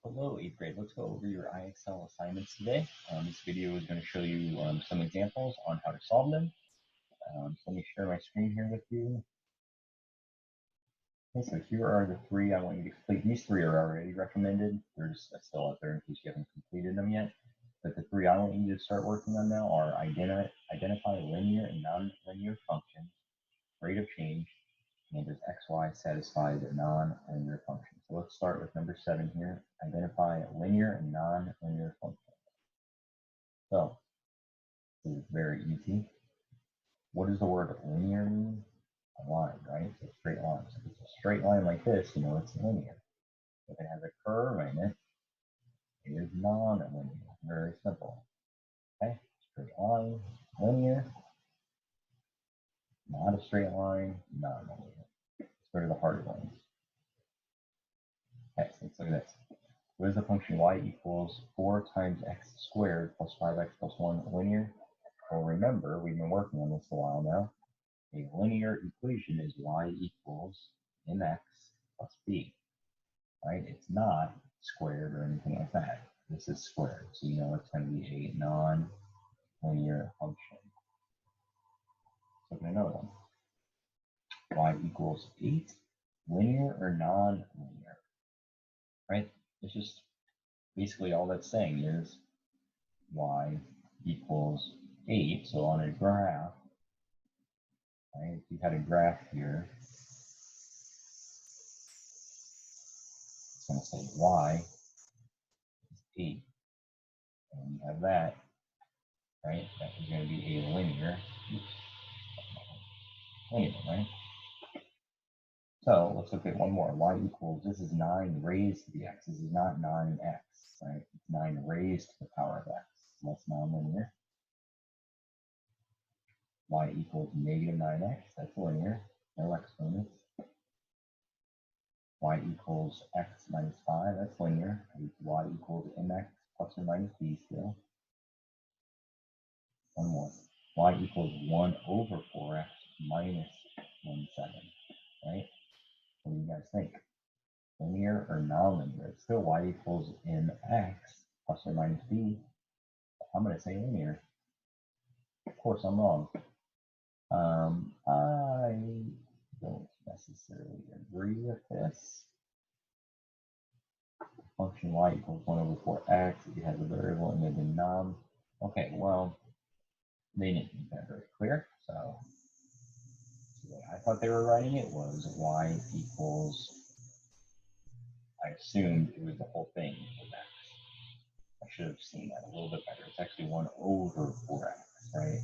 Hello, 8th grade. Let's go over your IXL assignments today. This video is going to show you some examples on how to solve them. So let me share my screen here with you. Okay, so here are the three I want you to complete. These three are already recommended. There's still out there in case you haven't completed them yet. But the three I want you to start working on now are identify linear and non-linear functions, rate of change, and does xy satisfy the non-linear function. So let's start with number 7 here. Identify linear and non-linear functions. So this is very easy. What does the word linear mean? A line, right? So a straight line. So if it's a straight line like this, you know it's linear. If it has a curve in it, it is non-linear. Very simple. Okay, straight line, linear, not a straight line, non-linear. Let's go to the harder ones. Okay, so let's look at this. What is the function y equals 4 times x squared plus 5x plus 1 linear? Well, remember, we've been working on this a while now. A linear equation is y equals mx plus b, right? It's not squared or anything like that. This is squared, so you know it's going to be a non-linear function. So I'm going to know them. Y equals 8, linear or non-linear, right? It's just basically all that's saying is y equals 8. So on a graph, right, if you had a graph here, it's going to say y is 8. And when you have that, right, that is going to be a linear, right? So let's look at one more. Y equals, this is 9 raised to the x. This is not 9x, right? It's 9 raised to the power of x. So that's non-linear. Y equals negative 9x, that's linear. No exponents. Y equals x minus 5, that's linear. Y equals mx plus or minus b still. One more. Y equals 1 over 4x minus 1/7, right? What do you guys think? Linear or non-linear? It's still y equals mx plus or minus b. I'm going to say linear. Of course, I'm wrong. I don't necessarily agree with this. Function y equals 1 over 4x. It has a variable in the denom. Okay, well, they didn't make that very clear. So the way I thought they were writing it was y equals, I assumed it was the whole thing with x. I should have seen that a little bit better. It's actually 1 over 4x, right?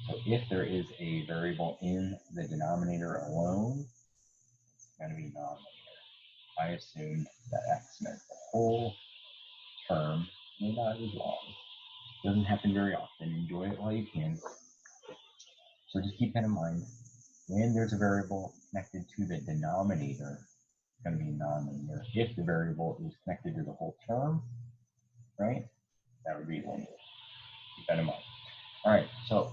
So if there is a variable in the denominator alone, it's going to be non-linear. I assumed that x meant the whole term, and I was wrong. Doesn't happen very often. Enjoy it while you can. So just keep that in mind. When there's a variable connected to the denominator, it's going to be non-linear. If the variable is connected to the whole term, right, that would be linear. Keep that in mind. All right, so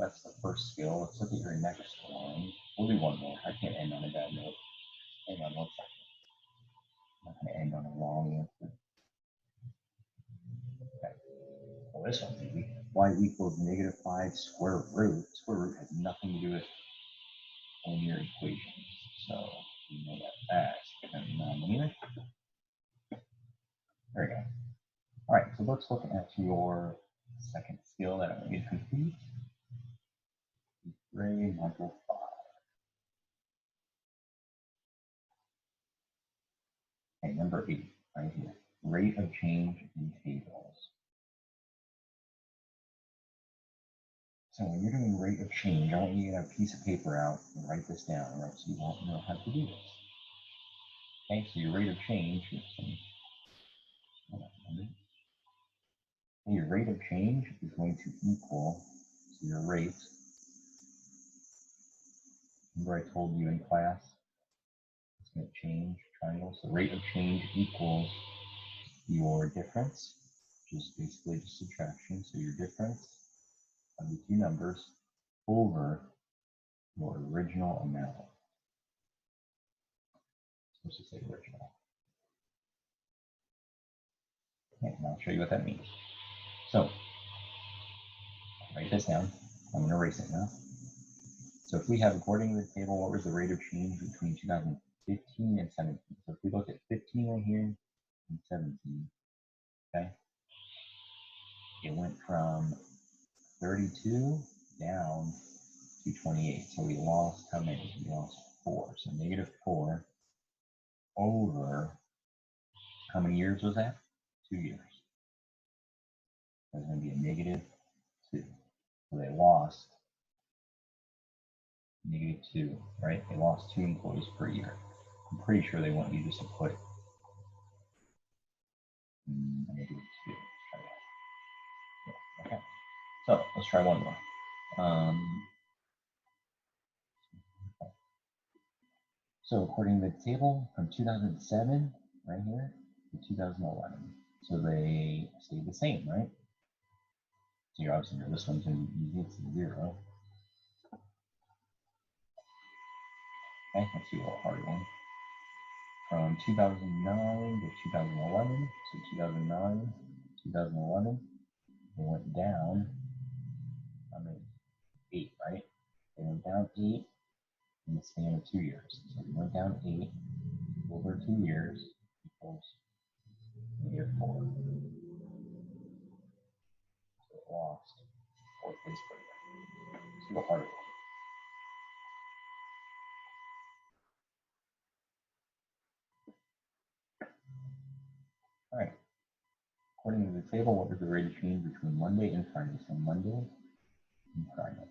that's the first skill. Let's look at your next one. We'll do one more. I can't end on a bad note. Hang on 1 second. I'm not going to end on a wrong answer. Okay. Well, this one's easy. Y equals negative 5 square root. Square root has nothing to do with linear equations. So we know that that's going to be non-linear. There we go. All right, so let's look at your second skill that I want you to complete. Grade module 5. Okay, number 8, right here. Rate of change in tables. So when you're doing rate of change, I want you to get a piece of paper out and write this down, right? So you won't know how to do this. Okay, so your rate of change, your rate of change is going to equal to your rate. Remember I told you in class, it's going to change triangles. So rate of change equals your difference, which is basically just subtraction. So your difference of the two numbers over your original amount. I'm supposed to say original. Okay, and I'll show you what that means. So write this down. I'm going to erase it now. So if we have, according to the table, what was the rate of change between 2015 and 17? So if we look at 15 right here and 17, okay, it went from 32 down to 28. So we lost how many? We lost 4. So -4 over, how many years was that? 2 years. That's going to be a -2. So they lost -2, right? They lost 2 employees per year. I'm pretty sure they want you just to put -2. Yeah, okay. So let's try one more. So according to the table, from 2007, right here, to 2011. So they stayed the same, right? So you're obviously, this one's going to be easy, it's 0. Okay, let's do a little harder one. From 2009 to 2011, so 2009, 2011, they went down, I mean, 8, right? They went down 8 in the span of 2 years. So they went down 8 over 2 years equals -4. So it lost 4 days per year. Let's do a harder one. All right. According to the table, what was the rate of change between Monday and Friday? So Monday and Friday.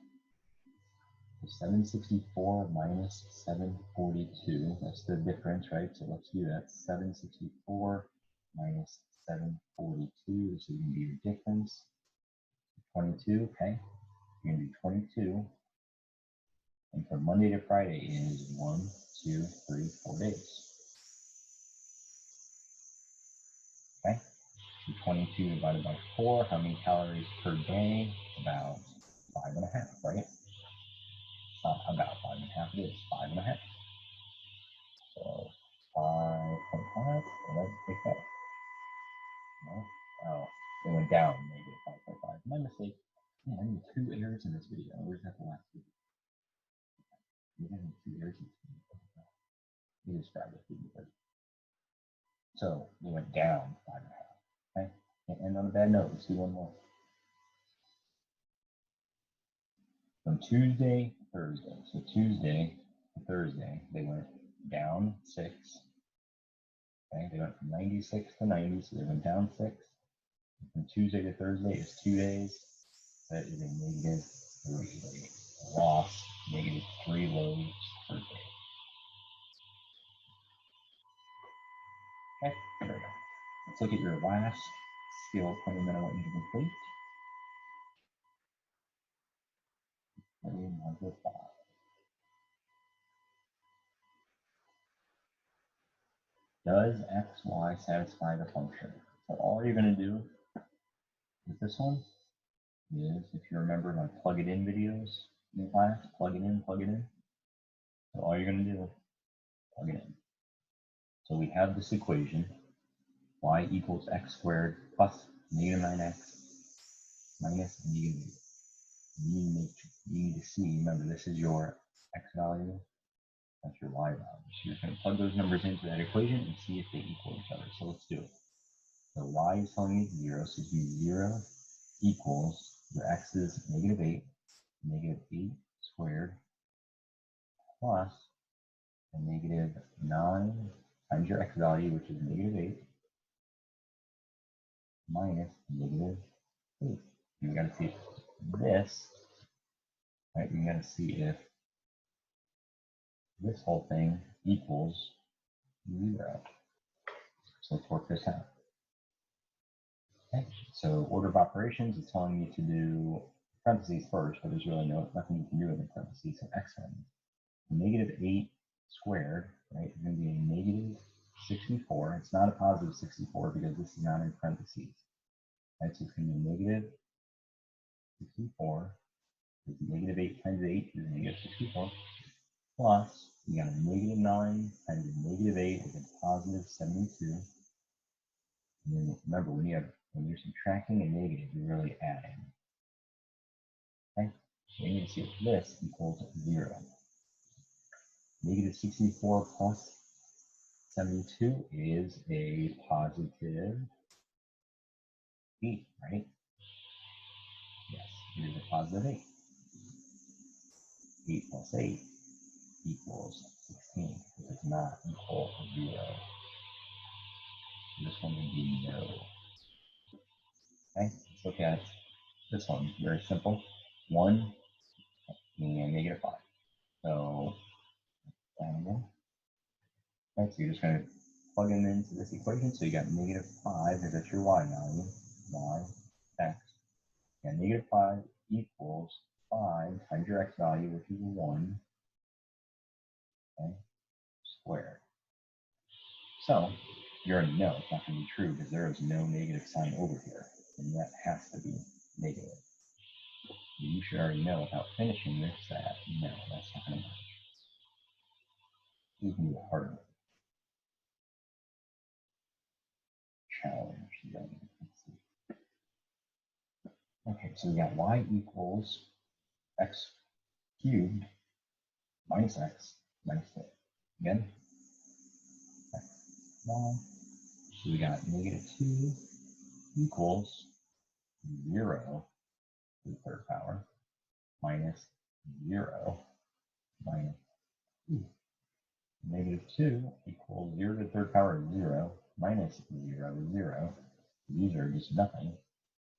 So 764 minus 742. That's the difference, right? So let's do that. 764 minus 742. This is going to be the difference. 22, okay? You're going to do 22. And from Monday to Friday is 1, 2, 3, 4 days. Okay? So 22 divided by 4. How many calories per day? About 5.5, right? About 5.5. It is 5.5. So 5.5. So let's take that. No. Oh, it went down -5.5. My mistake. Man, I need 2 errors in this video. Where's that the last video? We have 2 errors in this video. You describe this video. So it went down 5.5. Okay. Can't end on a bad note. Let's do one more. From Tuesday to Thursday. So Tuesday to Thursday, they went down 6. Okay, they went from 96 to 90, so they went down 6. From Tuesday to Thursday is 2 days. That is a -3 days. Lost -3 loads per day. Okay, there we go. Let's look at your last skill 20-minute I want you to complete. Does x, y satisfy the function? So all you're going to do with this one is, if you remember my plug it in videos in class, plug it in, plug it in. So all you're going to do is plug it in. So we have this equation, y equals x squared plus -9x minus -8. You need to see, remember this is your x value, that's your y value. So you're going to plug those numbers into that equation and see if they equal each other. So let's do it. So y is telling me 0, so do 0 equals, your x is -8, -8 squared plus a -9 times your x value, which is -8, minus -8. You got to see if this, right? You got to see if this whole thing equals 0. So let's work this out. Okay, so order of operations is telling you to do parentheses first, but there's really nothing you can do in the parentheses. So x -8 squared, right, is going to be a -64. It's not a positive 64 because this is not in parentheses. Right, so it's going to be -64. -8 times 8 is -64. Plus, you got a -9 times a -8 is a +72. And then remember, when you're subtracting a negative, you're really adding. Okay? So we need to see if this equals 0. Negative 64 plus 72 is a positive 8, right? Yes, it is a positive 8. 8 plus 8 equals 16. It does not equal 0. So this one would be no. Okay, let's look at this one. Very simple. 1 and negative 5. So, down again. Okay, so you're just going to plug them into this equation. So you got negative 5, that's your y value, y, x. And negative 5 equals 5 times your x value, which is 1, okay, squared. So you already know it's not going to be true because there is no negative sign over here. And that has to be negative. You should already know without finishing this that no, that's not going to match. This can be a hard challenge. Then. Let's see. Okay, so we got y equals x cubed minus x minus 6. Again, x, y. So we got negative 2 equals 0 to the third power minus 0 minus 2. Negative 2 equals 0 to the third power is 0 minus 0 is 0. These are just nothing.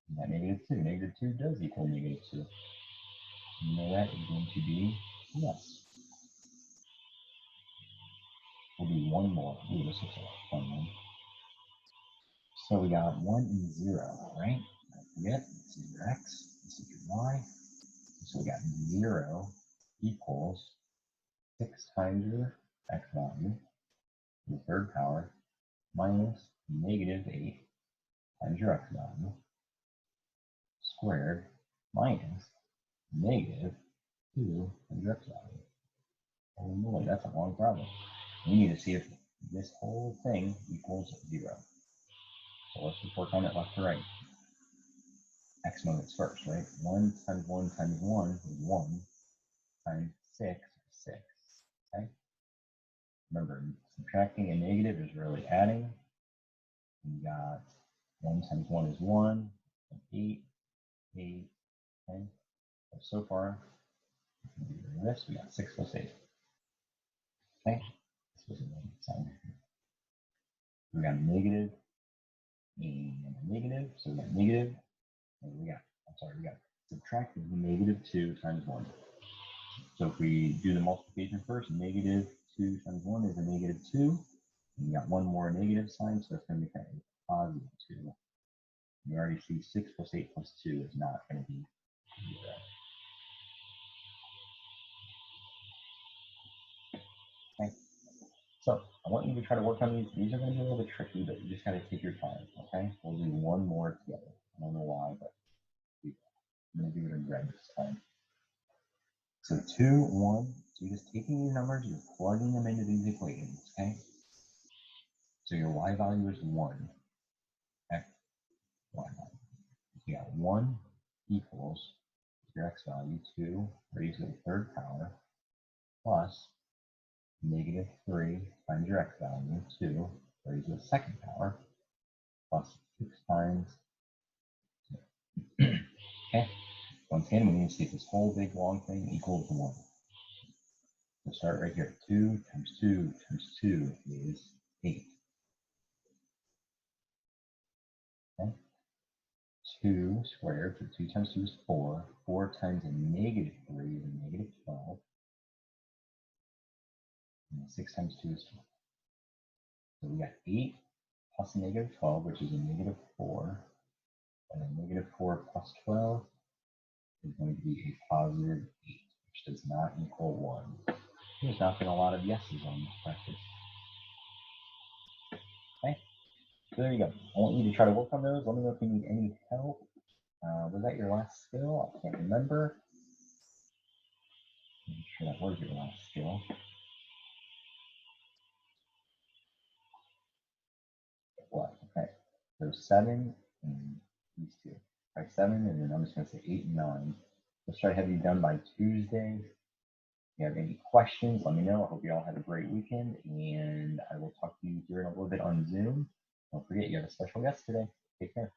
And that negative 2. Negative 2 does equal negative 2. You know that is going to be yes. We'll do one more. Ooh, this looks like a fun one. So we got 1 and 0, right? Don't forget, this is your x, this is your y. So we got 0 equals 6 times your x value to the third power minus negative 8 times your x value squared minus negative 2 times your x value. Oh boy, that's a long problem. We need to see if this whole thing equals 0. So let's just work on it left to right. Exponents first, right? 1 times 1 times 1 is 1 times 6 is 6. Okay? Remember, subtracting a negative is really adding. We got 1 times 1 is 1, 8, 8, okay? So far, this, we got 6 plus 8. Okay? This was a negative sign. We got a negative and a negative, so we got negative, and we got subtracting negative 2 times 1. So if we do the multiplication first, negative 2 times 1 is a negative 2. And we got one more negative sign, so it's going to become a positive 2. You already see 6 plus 8 plus 2 is not going to be 0. Okay. So I want you to try to work on these. These are going to be a little bit tricky, but you just got to take your time, okay? We'll do one more together. I don't know why, but I'm going to do it in red this time. So 2, 1. So you're just taking these numbers, you're plugging them into these equations, okay? So your y value is 1. X, y value. You got 1 equals your x value, 2 raised to the third power, plus negative 3 times your x value, 2 raised to the second power, plus 6 times 2. Okay, once again, we need to see if this whole big long thing equals 1. So start right here. 2 times 2 times 2 is 8. Okay, 2 squared, so 2 times 2 is 4. 4 times a negative 3 is a negative 12. And 6 times 2 is 12. So we got 8 plus a negative 12, which is a negative 4. And a negative 4 plus 12 is going to be a positive 8, which does not equal 1. There's not been a lot of yeses on this practice. Okay, so there you go. I want you to try to work on those. Let me know if you need any help. Was that your last skill? I can't remember. I'm sure that was your last skill. What? Okay. So 7 and these two. Try 7, and then I'm just going to say 8 and 9. Let's try to have you done by Tuesday. If you have any questions, let me know. I hope you all have a great weekend, and I will talk to you here in a little bit on Zoom. Don't forget, you have a special guest today. Take care.